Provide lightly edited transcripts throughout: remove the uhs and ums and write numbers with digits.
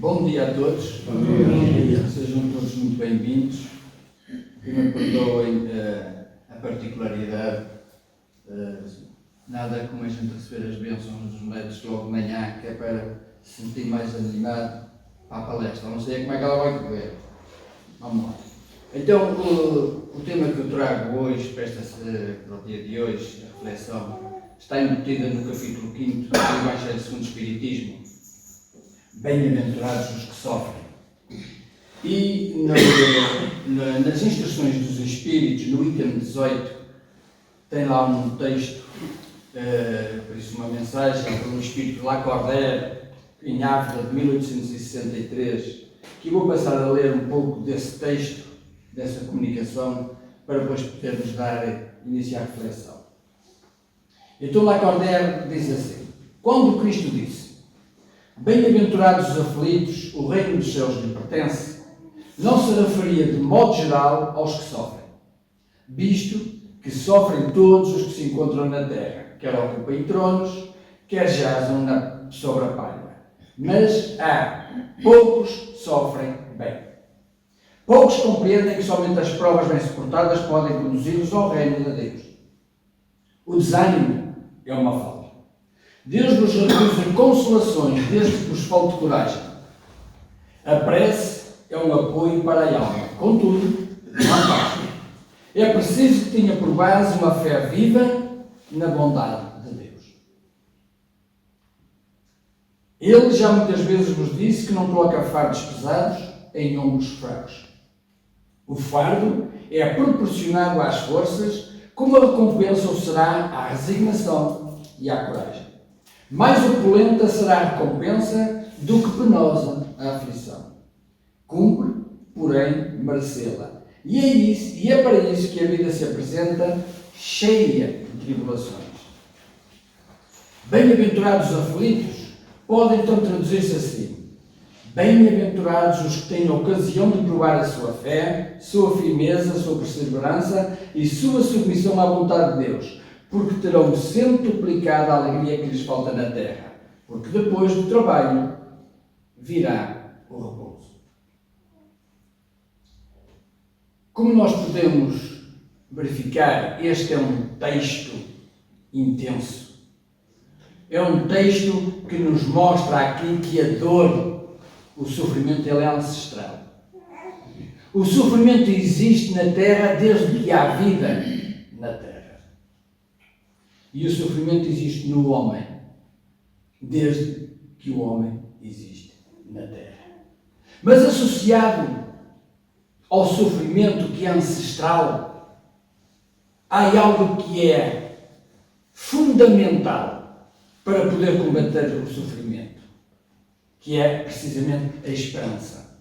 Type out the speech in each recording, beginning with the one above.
Bom dia a todos. Bom dia. Sejam todos muito bem-vindos. Que me perdoem a particularidade. Nada como a gente receber as bênçãos dos médicos logo de manhã, que é para se sentir mais animado para a palestra. Não sei como é que ela vai correr. Vamos lá. Então, o tema que eu trago hoje, para o dia de hoje, a reflexão, está embutida no capítulo 5 do Evangelho segundo o Espiritismo. Bem-aventurados os que sofrem. E nas instruções dos Espíritos, no item 18, tem lá um texto, por isso uma mensagem pelo Espírito Lacordaire, em Ávila, de 1863, que vou passar a ler um pouco desse texto, dessa comunicação, para depois podermos iniciar a reflexão. Então Lacordaire diz assim: quando Cristo disse: bem-aventurados os aflitos, o reino dos céus lhe pertence, não se referia de modo geral aos que sofrem, visto que sofrem todos os que se encontram na terra, quer ocupem tronos, quer jazam sobre a palha. Mas há poucos que sofrem bem. Poucos compreendem que somente as provas bem suportadas podem conduzi-los ao reino de Deus. O desânimo é uma falta. Deus nos recusa consolações desde que nos falte coragem. A prece é um apoio para a alma. Contudo, não basta. É preciso que tenha por base uma fé viva na bondade de Deus. Ele já muitas vezes nos disse que não coloca fardos pesados em ombros fracos. O fardo é proporcionado às forças, como a recompensa o será à resignação e à coragem. Mais opulenta será a recompensa do que penosa a aflição. Cumpre, porém, merecê-la. E é para isso que a vida se apresenta cheia de tribulações. Bem-aventurados os aflitos podem então traduzir-se assim: bem-aventurados os que têm a ocasião de provar a sua fé, sua firmeza, sua perseverança e sua submissão à vontade de Deus, porque terão centuplicada a alegria que lhes falta na terra, porque depois do trabalho virá o repouso. Como nós podemos verificar, este é um texto intenso. É um texto que nos mostra aqui que a dor, o sofrimento, ele é ancestral. O sofrimento existe na terra desde que há vida na terra. E o sofrimento existe no homem, desde que o homem existe na terra. Mas associado ao sofrimento que é ancestral, há algo que é fundamental para poder combater o sofrimento, que é precisamente a esperança.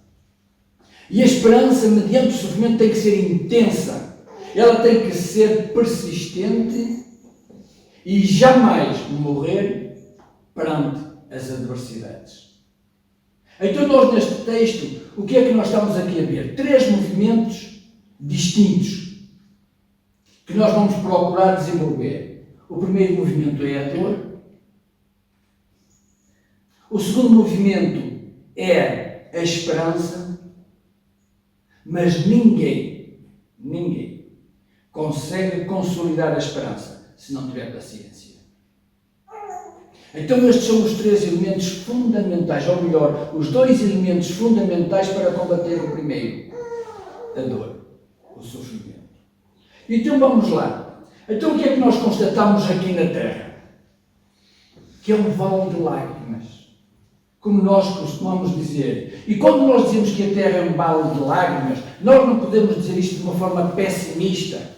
E a esperança, mediante o sofrimento, tem que ser intensa, ela tem que ser persistente e jamais morrer perante as adversidades. Então nós neste texto, o que é que nós estamos aqui a ver? 3 movimentos distintos que nós vamos procurar desenvolver. O primeiro movimento é a dor. O segundo movimento é a esperança. Mas ninguém consegue consolidar a esperança se não tiver paciência. Então estes são os 3 elementos fundamentais, ou melhor, os 2 elementos fundamentais para combater o primeiro, a dor, o sofrimento. Então vamos lá. Então o que é que nós constatamos aqui na Terra? Que é um vale de lágrimas, como nós costumamos dizer. E quando nós dizemos que a Terra é um vale de lágrimas, nós não podemos dizer isto de uma forma pessimista,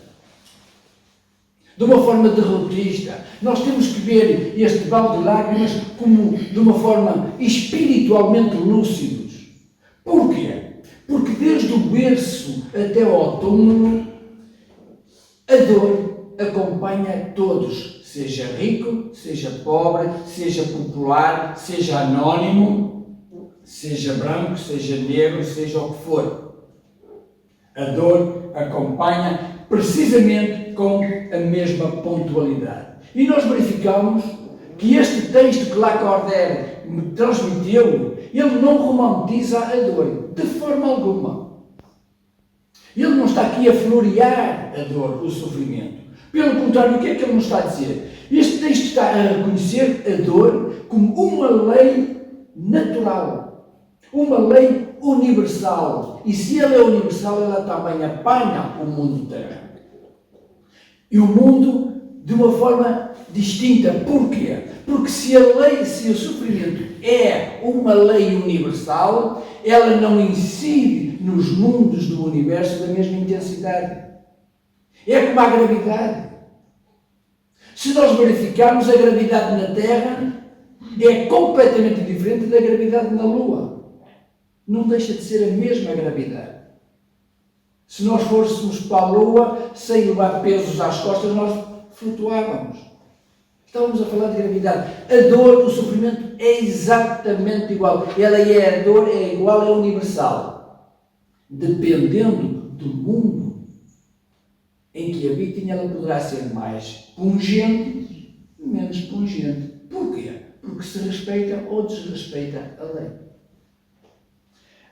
de uma forma derrotista. Nós temos que ver este vale de lágrimas como de uma forma espiritualmente lúcidos. Porquê? Porque desde o berço até ao túmulo, a dor acompanha a todos, seja rico, seja pobre, seja popular, seja anónimo, seja branco, seja negro, seja o que for. A dor acompanha precisamente com a mesma pontualidade. E nós verificamos que este texto que Lacordaire me transmitiu, ele não romantiza a dor, de forma alguma. Ele não está aqui a florear a dor, o sofrimento. Pelo contrário, o que é que ele nos está a dizer? Este texto está a reconhecer a dor como uma lei natural, uma lei universal. E se ela é universal, ela também apanha o mundo terreno. E o mundo de uma forma distinta. Porquê? Porque se o sofrimento é uma lei universal, ela não incide nos mundos do universo da mesma intensidade. É como a gravidade. Se nós verificarmos, a gravidade na Terra é completamente diferente da gravidade na Lua. Não deixa de ser a mesma gravidade. Se nós fôssemos para a Lua, sem levar pesos às costas, nós flutuávamos. Estávamos a falar de gravidade. A dor, o sofrimento é exatamente igual. A dor é igual, é universal. Dependendo do mundo em que habitem, ela poderá ser mais pungente, menos pungente. Porquê? Porque se respeita ou desrespeita a lei.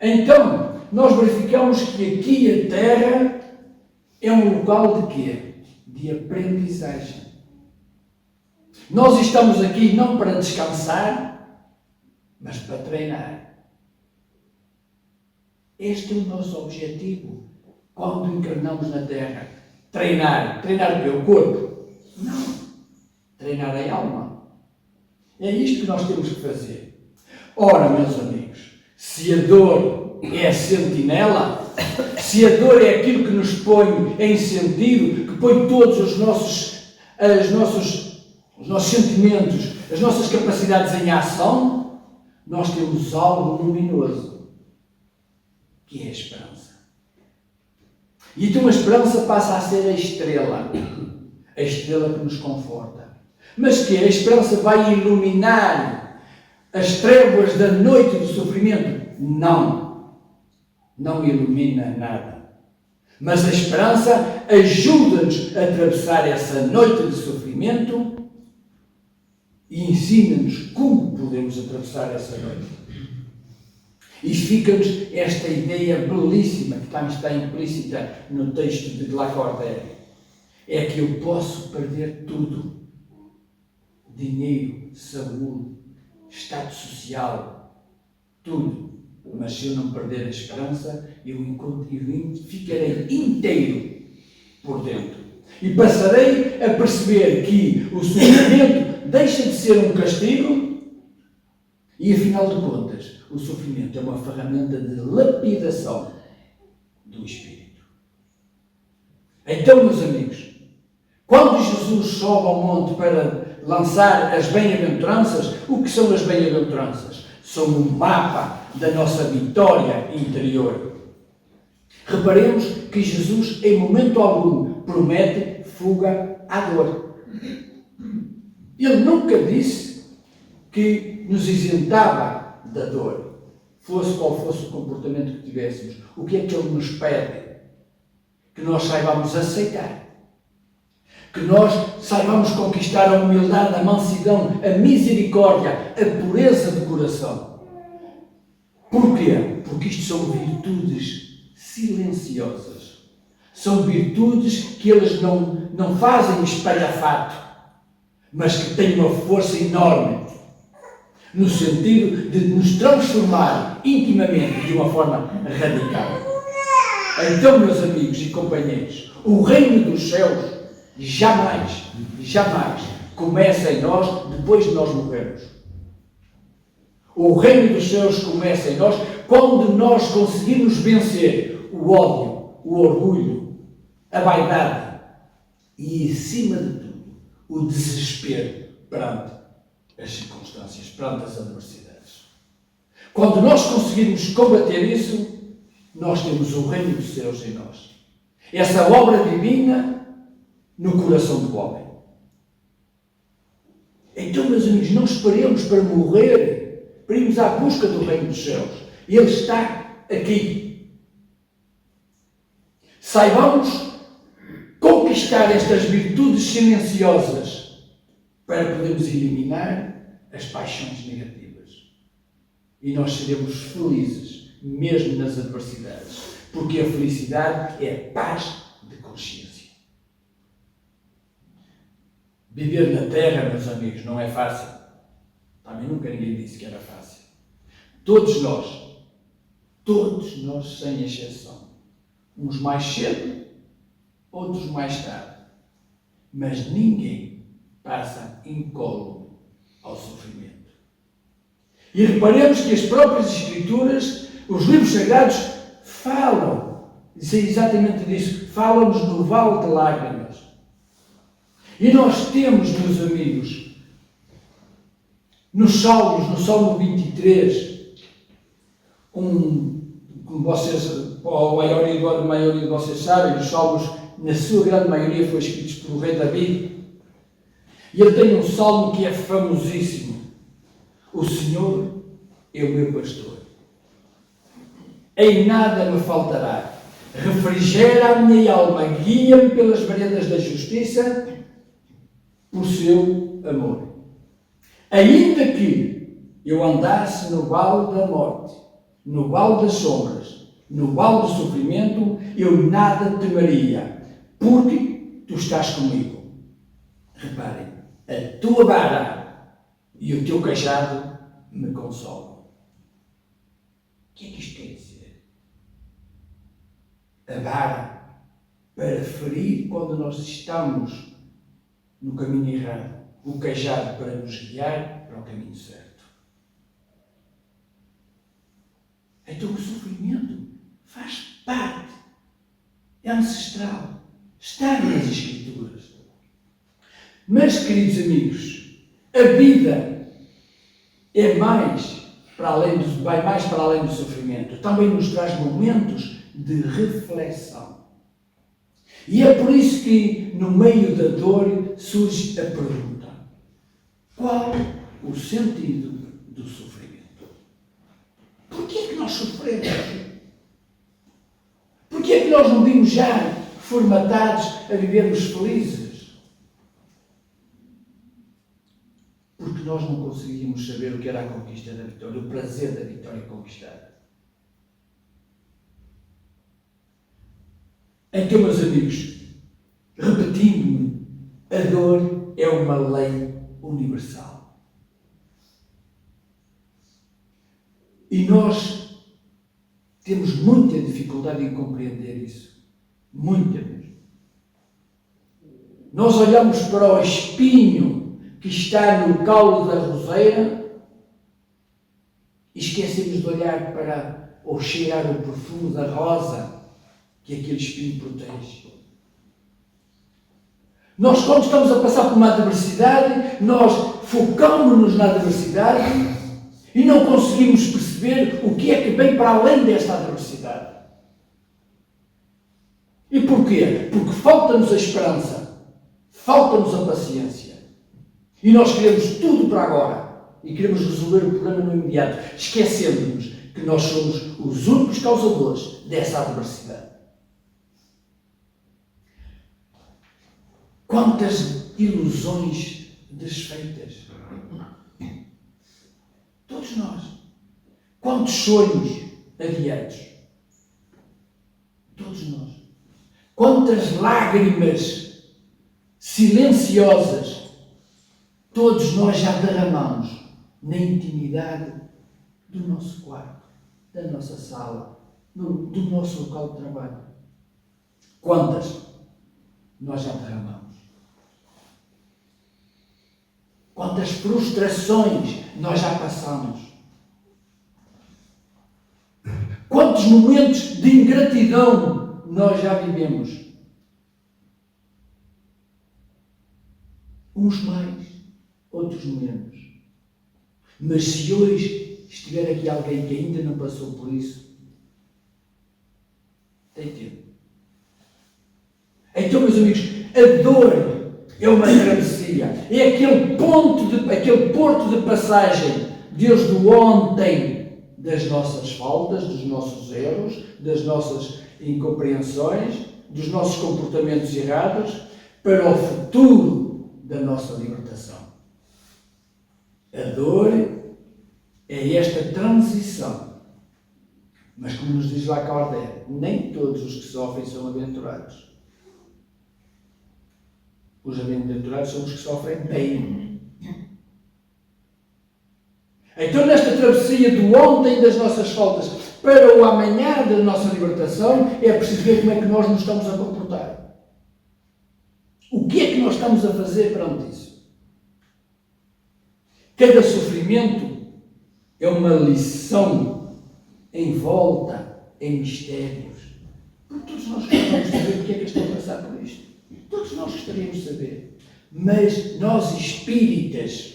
Então, nós verificamos que aqui a Terra é um local de quê? De aprendizagem. Nós estamos aqui não para descansar, mas para treinar. Este é o nosso objetivo quando encarnamos na Terra. Treinar. Treinar o quê? O corpo? Não. Treinar a alma. É isto que nós temos que fazer. Ora, meus amigos, se a dor é a sentinela, se a dor é aquilo que nos põe em sentido, que põe todos os nossos sentimentos, as nossas capacidades em ação, nós temos algo luminoso, que é a esperança. E então a esperança passa a ser a estrela que nos conforta. Mas que a esperança vai iluminar as trevas da noite do sofrimento? Não ilumina nada. Mas a esperança ajuda-nos a atravessar essa noite de sofrimento e ensina-nos como podemos atravessar essa noite. E fica-nos esta ideia belíssima que também está implícita no texto de Lacordaire. É que eu posso perder tudo. Dinheiro, saúde, estado social, tudo. Mas se eu não perder a esperança, eu ficarei inteiro por dentro. E passarei a perceber que o sofrimento deixa de ser um castigo e, afinal de contas, o sofrimento é uma ferramenta de lapidação do espírito. Então, meus amigos, quando Jesus sobe ao monte para lançar as bem-aventuranças, o que são as bem-aventuranças? São um mapa da nossa vitória interior. Reparemos que Jesus, em momento algum, promete fuga à dor. Ele nunca disse que nos isentava da dor, fosse qual fosse o comportamento que tivéssemos. O que é que Ele nos pede? Que nós saibamos aceitar. Que nós saibamos conquistar a humildade, a mansidão, a misericórdia, a pureza de coração. Porquê? Porque isto são virtudes silenciosas. São virtudes que eles não fazem espalhafato, mas que têm uma força enorme, no sentido de nos transformar intimamente de uma forma radical. Então, meus amigos e companheiros, o reino dos céus jamais começa em nós depois de nós morrermos. O reino dos céus começa em nós quando nós conseguimos vencer o ódio, o orgulho, a vaidade e, acima de tudo, o desespero perante as circunstâncias, perante as adversidades. Quando nós conseguirmos combater isso, nós temos o reino dos céus em nós. Essa obra divina no coração do homem. Então, meus amigos, não esperemos para morrer, para irmos à busca do reino dos céus. Ele está aqui. Saibamos conquistar estas virtudes silenciosas para podermos eliminar as paixões negativas. E nós seremos felizes, mesmo nas adversidades, porque a felicidade é a paz de consciência. Viver na Terra, meus amigos, não é fácil. Também nunca ninguém disse que era fácil. Todos nós, sem exceção, uns mais cedo, outros mais tarde, mas ninguém passa incólume ao sofrimento. E reparemos que as próprias Escrituras, os livros sagrados, falam, isso é exatamente disso, falam-nos no vale de lágrimas. E nós temos, meus amigos, nos Salmos, no Salmo 23, como vocês, a maioria de vocês sabem, os Salmos, na sua grande maioria, foram escritos pelo rei Davi. E ele tem um salmo que é famosíssimo. O Senhor é o meu pastor. Em nada me faltará. Refrigera a minha alma, guia-me pelas veredas da justiça, por seu amor. Ainda que eu andasse no vale da morte, no vale das sombras, no vale do sofrimento, eu nada temeria, porque tu estás comigo. Reparem, a tua vara e o teu cajado me consolam. O que é que isto quer dizer? A vara para ferir quando nós estamos no caminho errado, o cajado para nos guiar para o caminho certo. Então o sofrimento faz parte, é ancestral, está nas Escrituras. Mas, queridos amigos, a vida vai mais para além do sofrimento. Também nos traz momentos de reflexão. E é por isso que, no meio da dor, surge a pergunta: qual o sentido do sofrimento? Por que é que nós sofremos? Por que é que nós não vimos já formatados a vivermos felizes? Porque nós não conseguíamos saber o que era a conquista da vitória, o prazer da vitória conquistada. Então, meus amigos, repetindo-me, a dor é uma lei universal. E nós temos muita dificuldade em compreender isso. Muita mesmo. Nós olhamos para o espinho que está no caule da roseira e esquecemos de olhar para ou cheirar o perfume da rosa que aquele espinho protege. Nós, quando estamos a passar por uma adversidade, nós focamos-nos na adversidade e não conseguimos perceber o que é que vem para além desta adversidade. E porquê? Porque falta-nos a esperança, falta-nos a paciência. E nós queremos tudo para agora e queremos resolver o problema no imediato, esquecendo-nos que nós somos os únicos causadores dessa adversidade. Quantas ilusões desfeitas! Todos nós. Quantos sonhos adiados! Todos nós. Quantas lágrimas silenciosas todos nós já derramamos na intimidade do nosso quarto, da nossa sala, do nosso local de trabalho. Quantas nós já derramamos? Quantas frustrações nós já passamos? Quantos momentos de ingratidão nós já vivemos? Uns mais, outros menos. Mas se hoje estiver aqui alguém que ainda não passou por isso, tem tempo. Então, meus amigos, a dor é uma travessia, é aquele porto de passagem desde o ontem das nossas faltas, dos nossos erros, das nossas incompreensões, dos nossos comportamentos errados, para o futuro da nossa libertação. A dor é esta transição. Mas como nos diz lá Kardec, nem todos os que sofrem são aventurados. Os aventurados são os que sofrem bem. Então, nesta travessia do ontem das nossas faltas para o amanhã da nossa libertação, é preciso ver como é que nós nos estamos a comportar. O que é que nós estamos a fazer perante isso? Cada sofrimento é uma lição envolta em mistérios. Porque todos nós gostamos de saber o que é que estou a passar por isto. Todos nós gostaríamos de saber. Mas nós espíritas,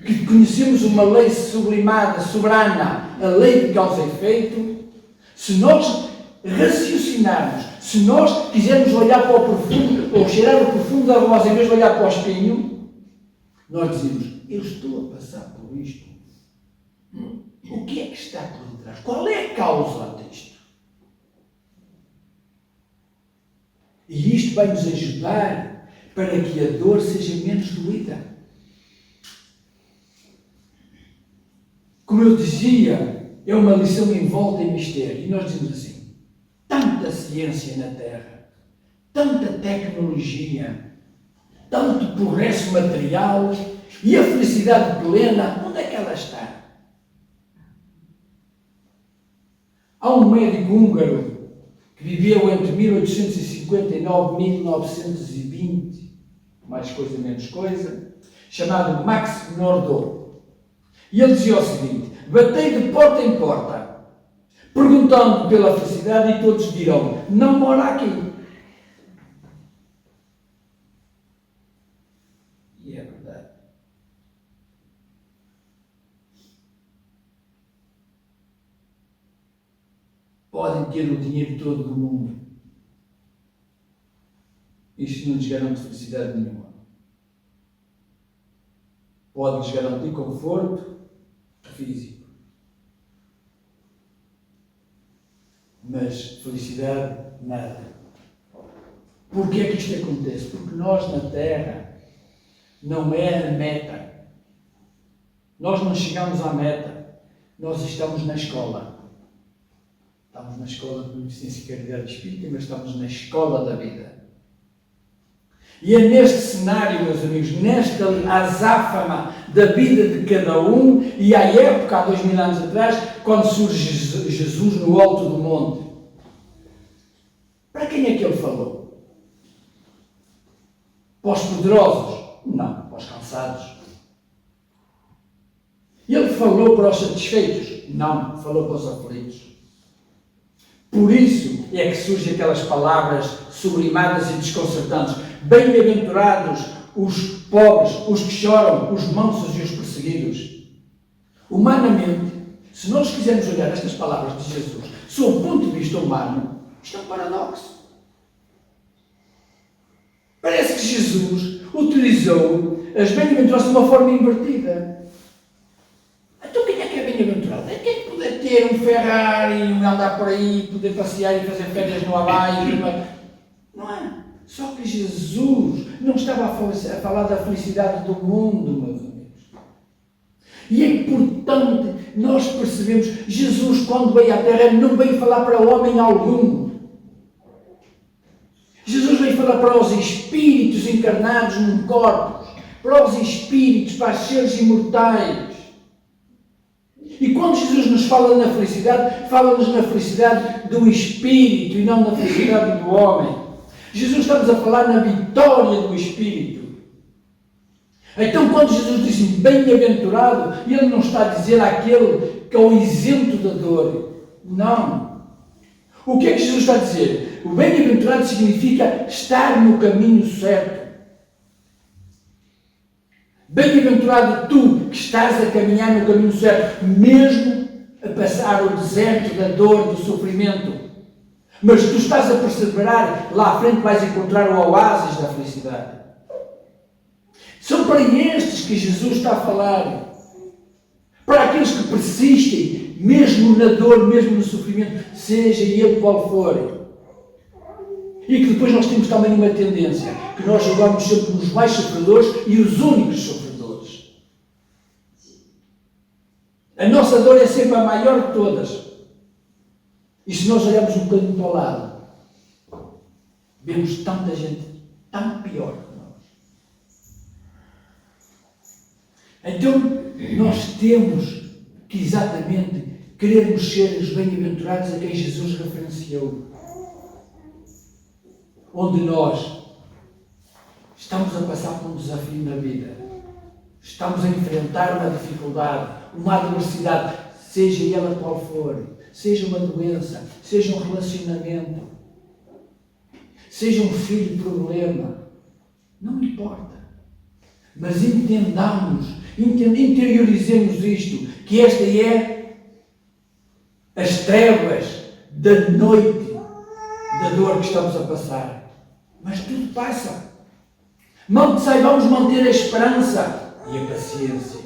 que conhecemos uma lei sublimada, soberana, a lei de causa e efeito, se nós raciocinarmos, se nós quisermos olhar para o profundo, ou cheirar o profundo da rosa em vez de olhar para o espinho, nós dizemos, eu estou a passar por isto. O que é que está por detrás? Qual é a causa disto? E isto vai nos ajudar para que a dor seja menos doída. Como eu dizia, é uma lição envolta em mistério. E nós dizemos assim, tanta ciência na Terra, tanta tecnologia, tanto progresso material e a felicidade plena, onde é que ela está? Há um médico húngaro que viveu entre 1859 e 1920, mais coisa menos coisa, chamado Max Nordau. E ele dizia o seguinte, batei de porta em porta, perguntando pela felicidade e todos dirão, não mora aqui. E é verdade. Podem ter o dinheiro todo do mundo. Isto não lhes garante felicidade nenhuma. Pode-lhes garantir conforto físico. Mas felicidade, nada. Porquê é que isto acontece? Porque nós na Terra não é a meta. Nós não chegamos à meta. Nós estamos na escola. Estamos na escola de beneficência e caridade espírita, mas estamos na escola da vida. E é neste cenário, meus amigos, nesta azáfama da vida de cada um, e à época, há 2000 anos atrás, quando surge Jesus no alto do monte. Para quem é que ele falou? Para os poderosos? Não, para os cansados. Ele falou para os satisfeitos? Não, falou para os aflitos. Por isso é que surgem aquelas palavras sublimadas e desconcertantes. Bem-aventurados os pobres, os que choram, os mansos e os perseguidos. Humanamente, se nós quisermos olhar estas palavras de Jesus, sob o ponto de vista humano, isto é um paradoxo. Parece que Jesus utilizou as bem-aventuranças de uma forma invertida. Então quem é que é bem-aventurado? É quem puder ter um Ferrari, andar por aí, poder passear e fazer férias no Havaí, não é? Só que Jesus não estava a falar da felicidade do mundo, meus amigos. E é importante nós percebemos, Jesus quando veio à Terra não veio falar para homem algum. Jesus veio falar para os espíritos encarnados num corpo, para os espíritos, para os seres imortais. E quando Jesus nos fala na felicidade, fala-nos na felicidade do espírito e não na felicidade do homem. Jesus estamos a falar na vitória do espírito. Então quando Jesus diz bem-aventurado, ele não está a dizer àquele que é o isento da dor. Não. O que é que Jesus está a dizer? O bem-aventurado significa estar no caminho certo. Bem-aventurado tu que estás a caminhar no caminho certo, mesmo a passar o deserto da dor, do sofrimento. Mas tu estás a perseverar, lá à frente vais encontrar o oásis da felicidade. São para estes que Jesus está a falar. Para aqueles que persistem, mesmo na dor, mesmo no sofrimento, seja ele qual for. E que depois nós temos também uma tendência, que nós julgamos sempre os mais sofredores e os únicos sofredores. A nossa dor é sempre a maior de todas. E se nós olharmos um bocadinho para o lado, vemos tanta gente tão pior que nós. Então, nós temos que exatamente querermos ser os bem-aventurados a quem Jesus referenciou. Onde nós estamos a passar por um desafio na vida, estamos a enfrentar uma dificuldade, uma adversidade, seja ela qual for, seja uma doença, seja um relacionamento, seja um filho problema, não importa. Mas entendamos, interiorizemos isto, que esta é as trevas da noite, da dor que estamos a passar. Mas tudo passa. Mal que saibamos manter a esperança e a paciência.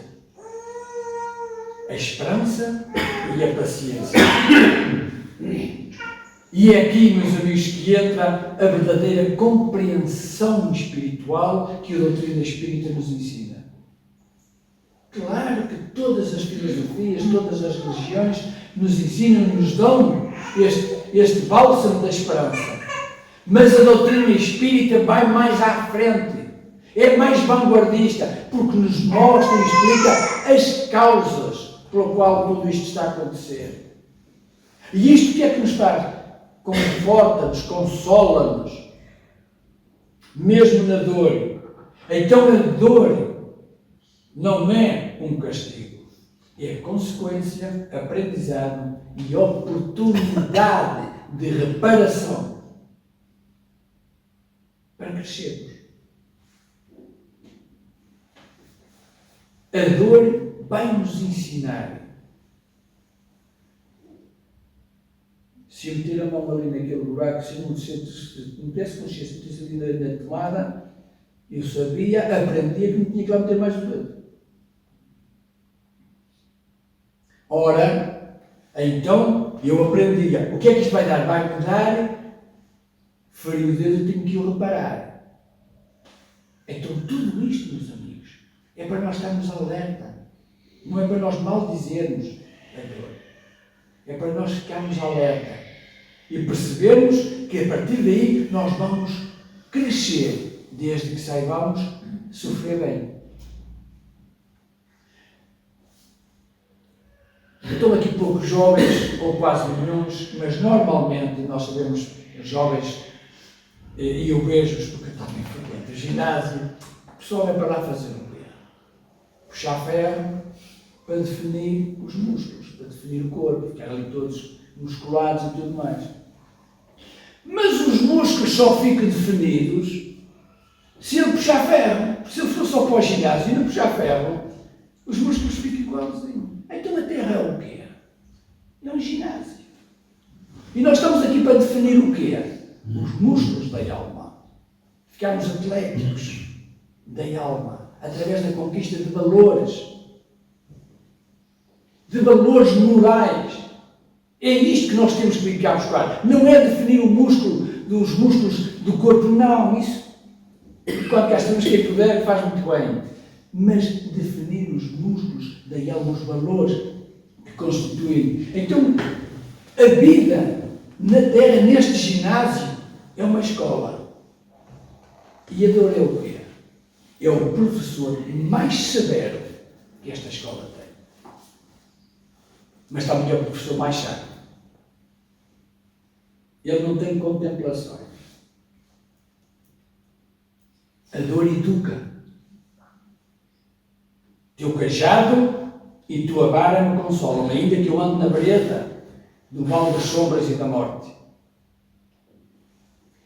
A esperança e a paciência. E é aqui, meus amigos, que entra a verdadeira compreensão espiritual que a doutrina espírita nos ensina. Claro que todas as filosofias, todas as religiões nos ensinam, nos dão este bálsamo da esperança. Mas a doutrina espírita vai mais à frente. É mais vanguardista, porque nos mostra e explica as causas pelo qual tudo isto está a acontecer. E isto o que é que nos faz? Conforta-nos, consola-nos, mesmo na dor. Então a dor não é um castigo, é consequência, aprendizado e oportunidade de reparação para crescermos. A dor vai nos ensinar. Se eu meter a mão ali naquele buraco, se eu não tivesse consciência, se eu tivesse ali na tomada, eu sabia, aprendia que não tinha que lá meter mais o dedo. Ora, então, eu aprendia. O que é que isto vai dar? Vai-me dar, feriu o dedo, eu tenho que o reparar. Então, tudo isto, meus amigos, é para nós estarmos alerta. Não é para nós maldizermos a dor. É para nós ficarmos alerta e percebermos que a partir daí nós vamos crescer, desde que saibamos sofrer bem. Estão aqui poucos jovens, ou quase nenhuns, mas normalmente nós sabemos, jovens, e eu vejo-os porque eu também frequento o ginásio, o pessoal vai para lá fazer o quê? Puxar ferro para definir os músculos, para definir o corpo, ficar ali todos musculados e tudo mais. Mas os músculos só ficam definidos se ele puxar ferro. Se ele for só para o ginásio e não puxar ferro, os músculos ficam igualzinhos. Então a Terra é o quê? É um ginásio. E nós estamos aqui para definir o quê? Os músculos da alma. Ficarmos atléticos da alma, através da conquista de valores morais. É isto que nós temos que vir cá buscar. Não é definir o músculo dos músculos do corpo, não. Isso, quando cá estamos, quem puder, faz muito bem. Mas definir os músculos da alma, os valores que constituem. Então, a vida na Terra, neste ginásio, é uma escola. E a dor é o quê? É o professor mais severo que esta escola tem. Mas também é o professor mais chato. Ele não tem contemplações. A dor educa. Teu cajado e tua vara me consolam, ainda que eu ande na vereda do mal das sombras e da morte.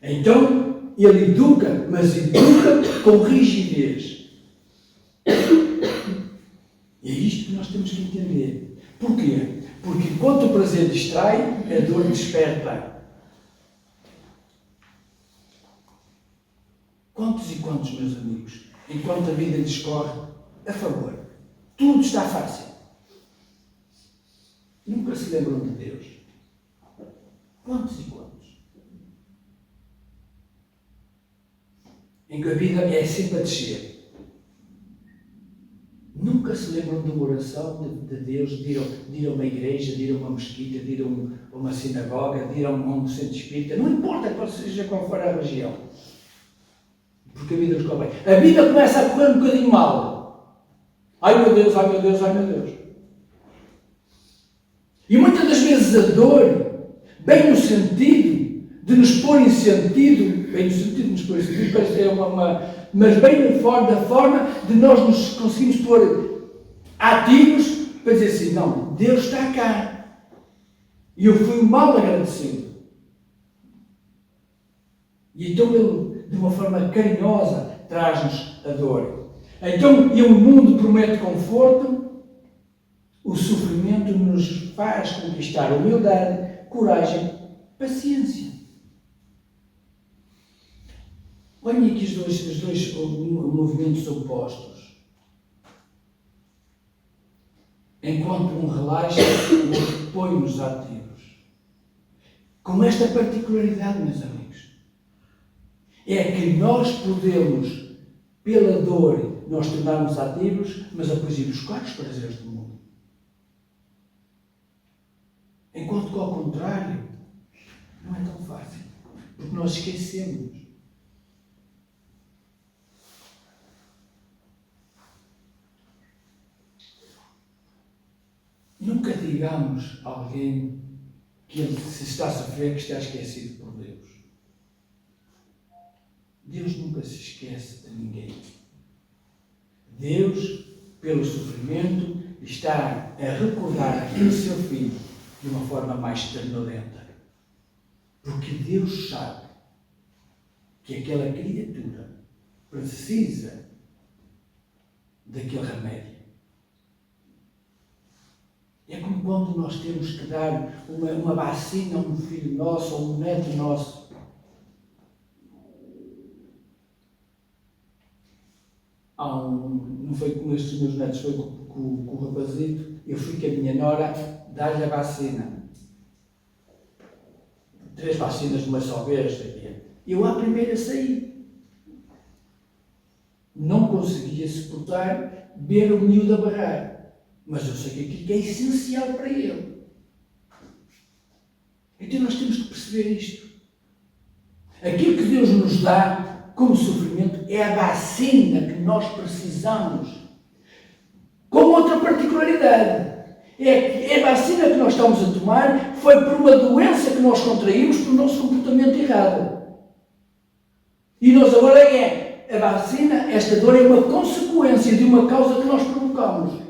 Então, ele educa, mas educa com rigidez. E é isto que nós temos que entender. Porquê? Porque enquanto o prazer distrai, a dor desperta. Quantos e quantos, meus amigos, enquanto a vida discorre a favor, tudo está fácil. Nunca se lembram de Deus. Quantos e quantos? Em que a vida é sempre a descer. Nunca nunca se lembram de uma oração de Deus, de ir a uma igreja, de ir a uma mesquita, de ir a uma sinagoga, de ir a um centro espírita, não importa qual seja qual for a religião. Porque a vida nos corre bem. A vida começa a correr um bocadinho mal. Ai meu Deus, ai meu Deus, ai meu Deus. E muitas das vezes a dor, bem no sentido de nos pôr em sentido, bem no sentido de nos pôr em sentido, parece que é mas bem fora da forma de nós nos conseguimos pôr ativos para dizer assim, não, Deus está cá. E eu fui mal agradecido. E então Ele, de uma forma carinhosa, traz-nos a dor. Então, e o mundo promete conforto, o sofrimento nos faz conquistar humildade, coragem, paciência. Olhem aqui os dois movimentos opostos. Enquanto um relaxa, o outro põe-nos ativos. Com esta particularidade, meus amigos, é que nós podemos, pela dor, nós tornarmos ativos, mas depois ir buscar os prazeres do mundo. Enquanto que, ao contrário, não é tão fácil, porque nós esquecemos. Nunca digamos a alguém que ele se está a sofrer, que está esquecido por Deus. Deus nunca se esquece de ninguém. Deus, pelo sofrimento, está a recordar aquele seu filho de uma forma mais ternurenta. Porque Deus sabe que aquela criatura precisa daquele remédio. É como quando nós temos que dar uma vacina a um filho nosso ou um neto nosso. Não foi com estes meus netos, foi com o rapazito. Eu fui com a minha nora dar-lhe a vacina. 3 vacinas de uma só vez. Eu à primeira saí. Não conseguia suportar ver o miúdo a barrar. Mas eu sei que aquilo é essencial para ele. Então nós temos que perceber isto. Aquilo que Deus nos dá como sofrimento é a vacina que nós precisamos. Com outra particularidade. É que a vacina que nós estamos a tomar foi por uma doença que nós contraímos por nosso comportamento errado. E nós agora a vacina, esta dor é uma consequência de uma causa que nós provocamos.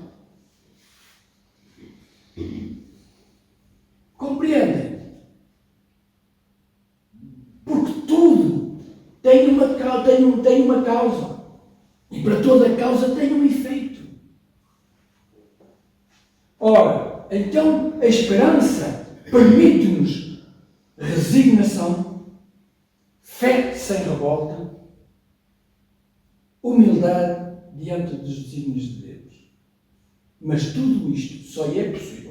Compreendem? Porque tudo tem uma causa. E para toda causa tem um efeito. Ora, então a esperança permite-nos resignação, fé sem revolta, humildade diante dos desígnios de Deus. Mas tudo isto só é possível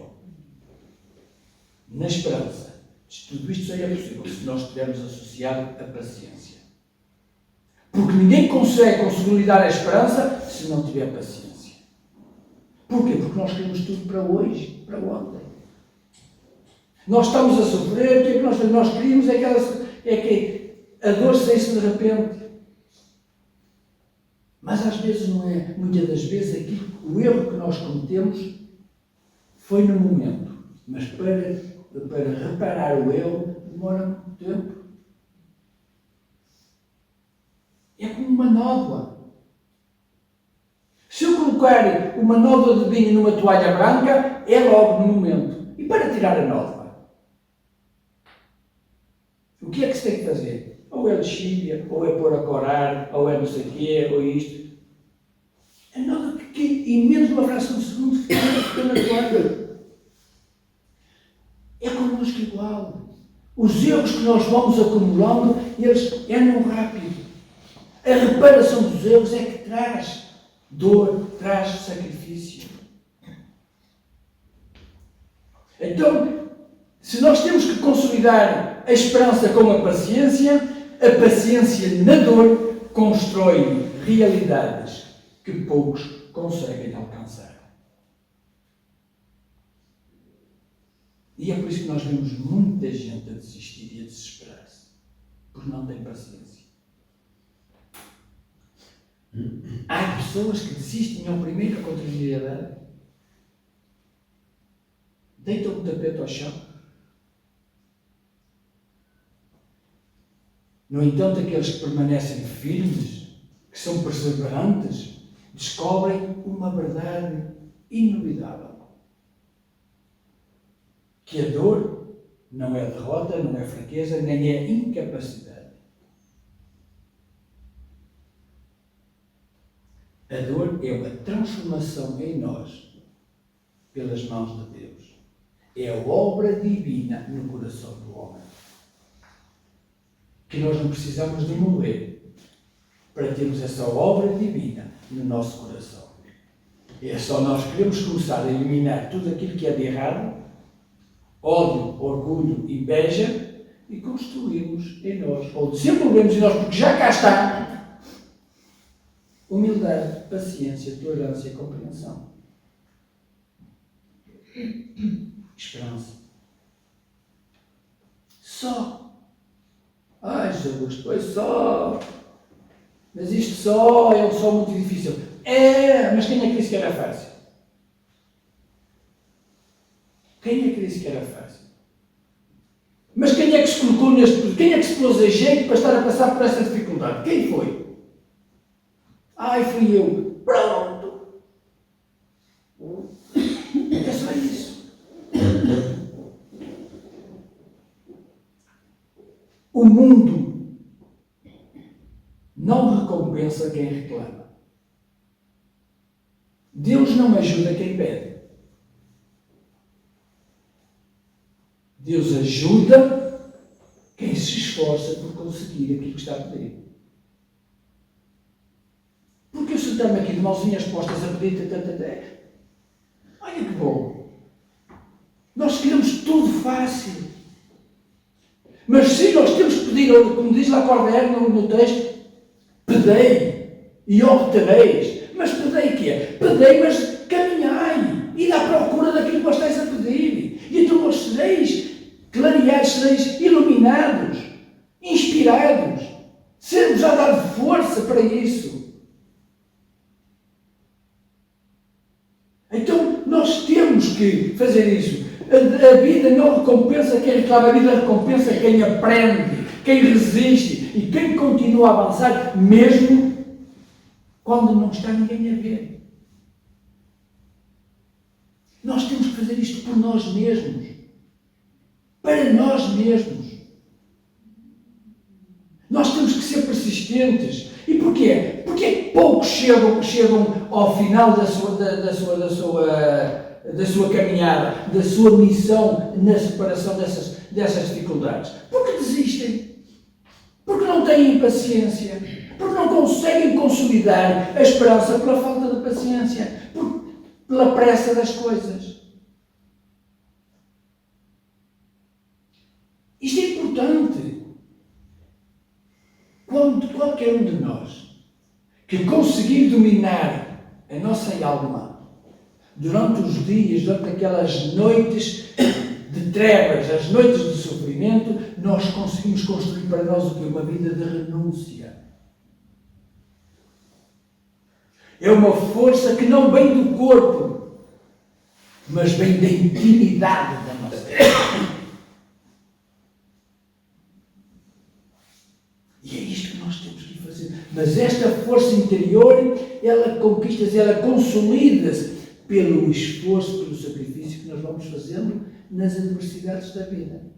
na esperança. Tudo isto só é possível se nós estivermos associado à paciência. Porque ninguém consegue consolidar a esperança se não tiver paciência. Porquê? Porque nós queremos tudo para hoje, para ontem. Nós estamos a sofrer, o que é que nós queríamos é que a dor saísse de repente. Mas às vezes não é, muitas das vezes o erro que nós cometemos foi no momento, mas para reparar o erro demora muito tempo. É como uma nódoa. Se eu colocar uma nódoa de vinho numa toalha branca, é logo no momento. E para tirar a nódoa? O que é que se tem que fazer? Ou é lexívia, ou é pôr a corar, ou é não sei o quê, ou isto. A nódoa que em menos de uma fração de segundo fica na toalha. É connosco igual. Os erros que nós vamos acumulando, eles andam rápido. A reparação dos erros é que traz dor, traz sacrifício. Então, se nós temos que consolidar a esperança com a paciência na dor constrói realidades que poucos conseguem alcançar. E é por isso que nós vemos muita gente a desistir e a desesperar-se, porque não tem paciência. Há pessoas que desistem ao primeiro contrariedade, deitam o tapete ao chão. No entanto, aqueles que permanecem firmes, que são perseverantes, descobrem uma verdade inovidável. Que a dor não é derrota, não é fraqueza, nem é incapacidade. A dor é uma transformação em nós, pelas mãos de Deus. É a obra divina no coração do homem. Que nós não precisamos de morrer para termos essa obra divina no nosso coração. É só nós queremos começar a eliminar tudo aquilo que é de errado, ódio, orgulho, inveja, e construímos em nós, ou desenvolvemos em nós, porque já cá está, humildade, paciência, tolerância e compreensão. Esperança. Só. Ai, Jesus, pois só. Mas isto só é um só muito difícil. É, mas quem é que disse que era fácil? Quem é que disse que era fácil? Mas quem é que se colocou neste... Quem é que se pôs a jeito para estar a passar por essa dificuldade? Quem foi? Ai, fui eu. Pronto. É só isso. O mundo não recompensa quem reclama. Deus não ajuda quem pede. Deus ajuda quem se esforça por conseguir aquilo que está a pedir. Porque eu sentei-me aqui de mãozinhas postas a pedir, olha que bom. Nós queremos tudo fácil. Mas sim, nós temos que pedir, como diz lá Cordeiro no texto, pedei e obtereis. Mas pedei o quê? Pedei, mas caminhai. E à procura daquilo que vós estáis a pedir. E então vós sereis clareados, sereis iluminados, inspirados. Ser-vos a dar força para isso. Então nós temos que fazer isso. A vida não recompensa quem reclama, a vida recompensa quem aprende, quem resiste e quem continua a avançar, mesmo quando não está ninguém a ver. Nós temos que fazer isto por nós mesmos, para nós mesmos. Nós temos que ser persistentes. E porquê? Porque poucos chegam ao final da sua caminhada, da sua missão na separação dessas dificuldades. Porque desistem. Porque não têm paciência. Porque não conseguem consolidar a esperança pela falta de paciência. Pela pressa das coisas. Isto é importante. Quando qualquer um de nós que conseguir dominar a nossa alma durante os dias, durante aquelas noites de trevas, as noites de sofrimento, nós conseguimos construir para nós o que é uma vida de renúncia. É uma força que não vem do corpo, mas vem da intimidade da nossa vida. E é isto que nós temos que fazer. Mas esta força interior, ela conquista-se, ela consolida-se pelo esforço, pelo sacrifício que nós vamos fazendo nas adversidades da vida.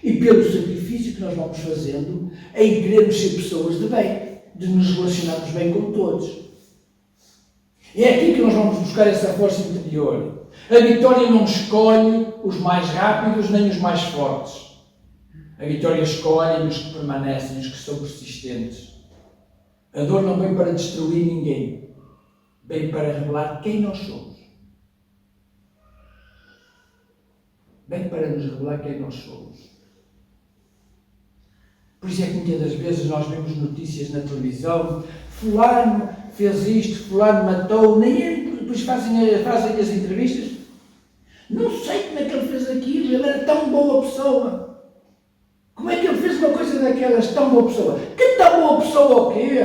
E pelo sacrifício que nós vamos fazendo em querermos ser pessoas de bem, de nos relacionarmos bem com todos. É aqui que nós vamos buscar essa força interior. A vitória não escolhe os mais rápidos nem os mais fortes. A vitória escolhe os que permanecem, os que são persistentes. A dor não vem para destruir ninguém. Vem para revelar quem nós somos. Vem para nos revelar quem nós somos. Por isso é que muitas das vezes nós vemos notícias na televisão. Fulano fez isto, fulano matou, nem ele, depois fazem as entrevistas. Não sei como é que ele fez aquilo, ele era tão boa pessoa. Como é que ele fez uma coisa daquelas, tão boa pessoa? Que tão boa pessoa o quê?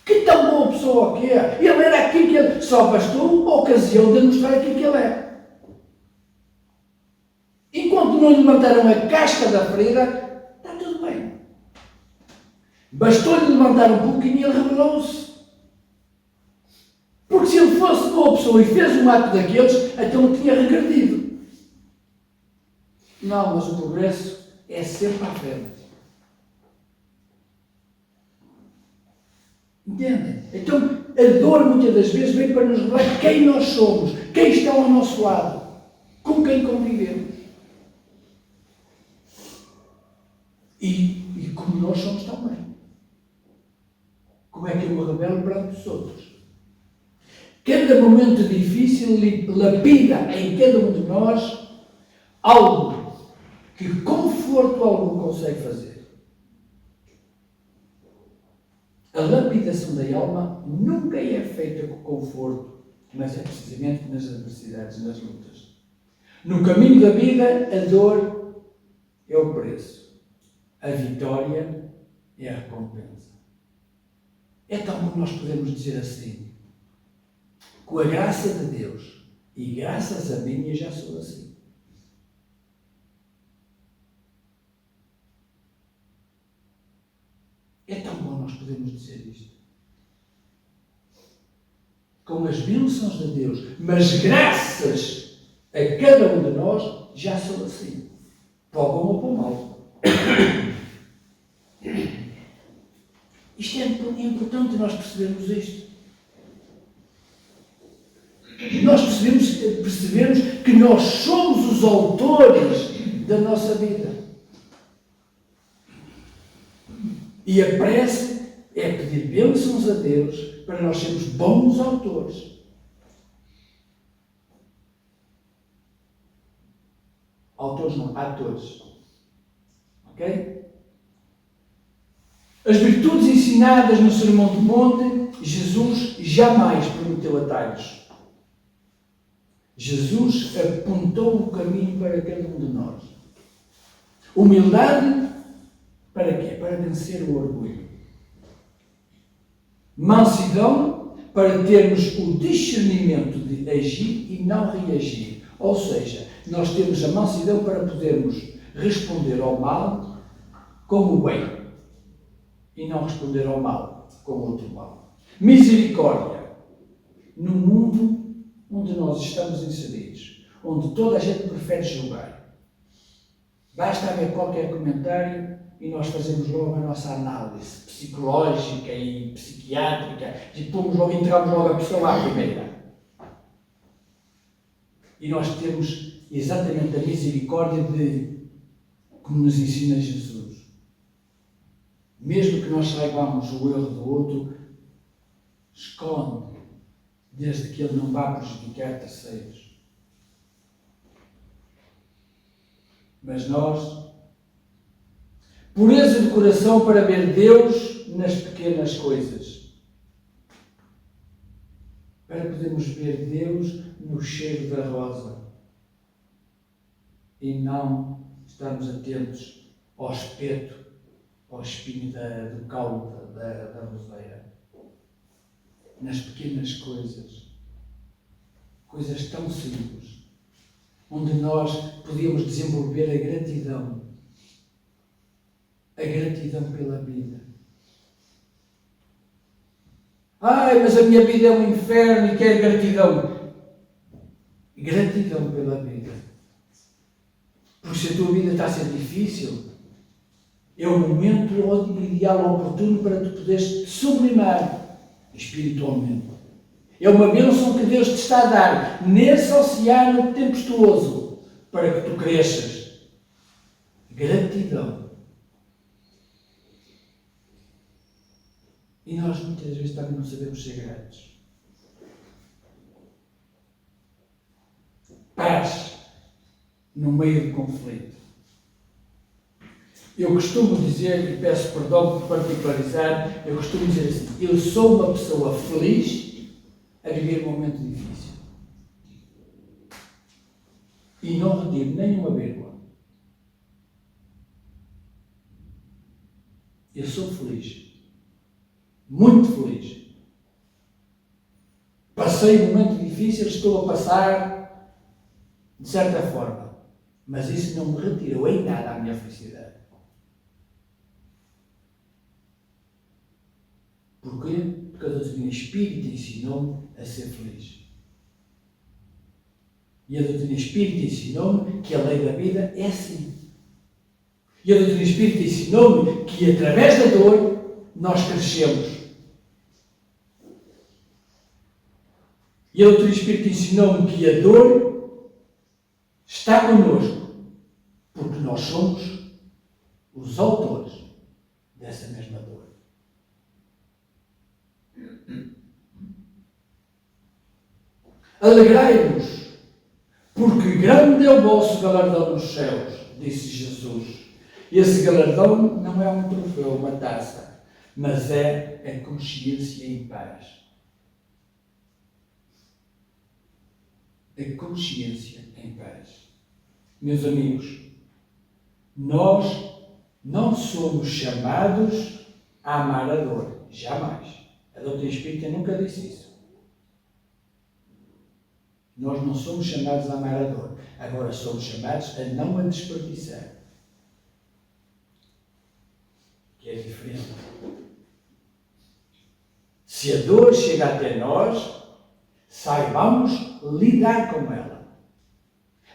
Que tão boa pessoa o quê? Ele era aquilo que ele... Só bastou a ocasião de mostrar aquilo que ele é. Enquanto não lhe levantaram a casca da ferida, está tudo bem. Bastou-lhe levantar um pouquinho e ele revelou-se. Porque se ele fosse boa pessoa e fez um ato daqueles, então tinha regredido. Não, mas o progresso é sempre à frente. Entendem? Então, a dor muitas das vezes vem para nos revelar quem nós somos, quem está ao nosso lado, com quem convivemos. E como nós somos também. Como é que eu me revelo perante os outros? Cada momento difícil lapida em cada um de nós algo que conforto algum consegue fazer. A lapidação da alma nunca é feita com conforto, mas é precisamente nas adversidades, nas lutas. No caminho da vida, a dor é o preço. A vitória é a recompensa. É tal como nós podemos dizer assim: com a graça de Deus e graças a mim eu já sou assim. É tão bom nós podemos dizer isto. Com as bênçãos de Deus, mas graças a cada um de nós, já sou assim. Para o bom ou para o mal. Isto é importante nós percebermos isto. Nós percebemos que nós somos os autores da nossa vida. E a prece é pedir bênçãos a Deus para nós sermos bons autores. Autores não, atores. Ok? As virtudes ensinadas no Sermão do Monte, Jesus jamais prometeu atalhos. Jesus apontou o caminho para cada um de nós. Humildade, para quê? Para vencer o orgulho. Mansidão, para termos o discernimento de agir e não reagir. Ou seja, nós temos a mansidão para podermos responder ao mal como o bem e não responder ao mal como outro mal. Misericórdia, no mundo onde nós estamos inseridos, onde toda a gente prefere julgar. Basta haver qualquer comentário e nós fazemos logo a nossa análise psicológica e psiquiátrica e entregamos logo a pessoa à primeira. E nós temos exatamente a misericórdia como nos ensina Jesus. Mesmo que nós saibamos o erro do outro, esconde, desde que ele não vá prejudicar terceiros. Mas nós, pureza de coração para ver Deus nas pequenas coisas. Para podermos ver Deus no cheiro da rosa. E não estarmos atentos ao espeto, ao espinho do caule da roseira. Nas pequenas coisas. Coisas tão simples. Onde nós podíamos desenvolver a gratidão. A gratidão pela vida. Ai, mas a minha vida é um inferno e quero gratidão. Gratidão pela vida. Porque se a tua vida está a ser difícil, é o momento ideal, oportuno para tu poderes sublimar espiritualmente. É uma bênção que Deus te está a dar nesse oceano tempestuoso para que tu cresças. Gratidão. E nós muitas vezes também não sabemos ser gratos. Paz no meio do conflito. Eu costumo dizer, e peço perdão por particularizar, eu costumo dizer assim, eu sou uma pessoa feliz a viver um momento difícil. E não retiro nenhuma vírgula. Eu sou feliz. Muito feliz. Passei um momento difícil, estou a passar de certa forma. Mas isso não me retirou em nada a minha felicidade. Porquê? Porque a doutrina espírita ensinou-me a ser feliz. E a doutrina espírita ensinou-me que a lei da vida é assim. E a doutrina espírita ensinou-me que através da dor nós crescemos. E a doutrina espírita ensinou-me que a dor está connosco, porque nós somos os autores dessa mesma dor. Alegrai-vos, porque grande é o vosso galardão nos céus, disse Jesus. E esse galardão não é um troféu, uma taça, mas é a consciência em paz. A consciência em paz. Meus amigos, nós não somos chamados a amar a dor. Jamais. A doutrina espírita nunca disse isso. Nós não somos chamados a amar a dor. Agora somos chamados a não a desperdiçar. Que é diferente. Se a dor chega até nós, saibamos lidar com ela.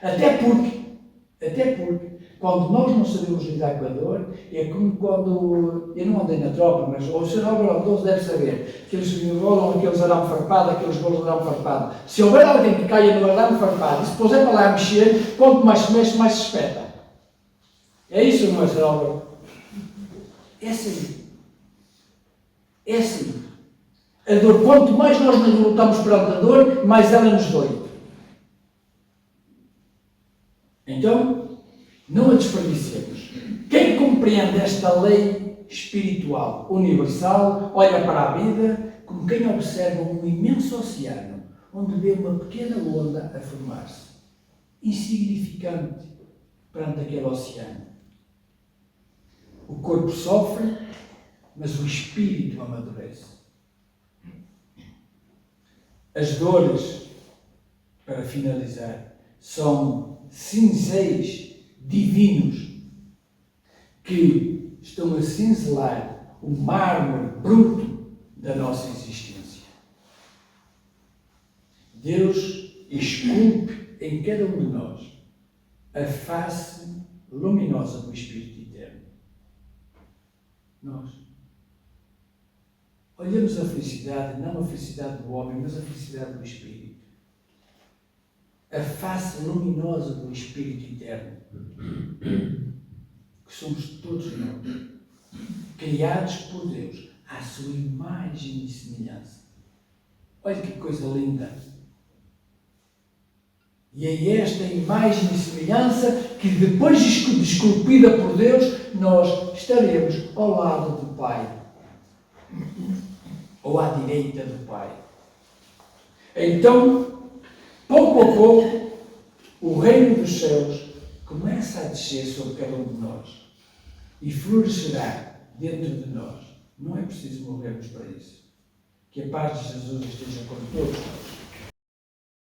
Até porque, quando nós não sabemos lidar com a dor, é como quando, eu não andei na tropa, mas o Sr. Álvaro Aldoso deve saber, que eles enrolam aqueles arame farpado, aqueles bolos de arame farpado. Se houver alguém que caia no arame farpado e se puser para lá a mexer, quanto mais se mexe, mais se espeta. É isso, não é, Sr. Álvaro? É assim. É assim. A dor, quanto mais nós nos lutamos perante a dor, mais ela nos dói. Então, não a desperdicemos. Quem compreende esta lei espiritual universal, olha para a vida como quem observa um imenso oceano, onde vê uma pequena onda a formar-se, insignificante perante aquele oceano. O corpo sofre, mas o espírito amadurece. As dores, para finalizar, são cinzéis divinos que estão a cinzelar o mármore bruto da nossa existência. Deus esculpe em cada um de nós a face luminosa do Espírito Eterno. Nós olhamos a felicidade, não a felicidade do homem, mas a felicidade do Espírito. A face luminosa do Espírito Eterno, que somos todos nós, criados por Deus, à sua imagem e semelhança. Olha que coisa linda! E é esta imagem e semelhança que, depois de esculpida por Deus, nós estaremos ao lado do Pai, ou à direita do Pai. Então, pouco a pouco, o reino dos céus começa a descer sobre cada um de nós e florescerá dentro de nós. Não é preciso morrermos para isso. Que a paz de Jesus esteja com todos nós.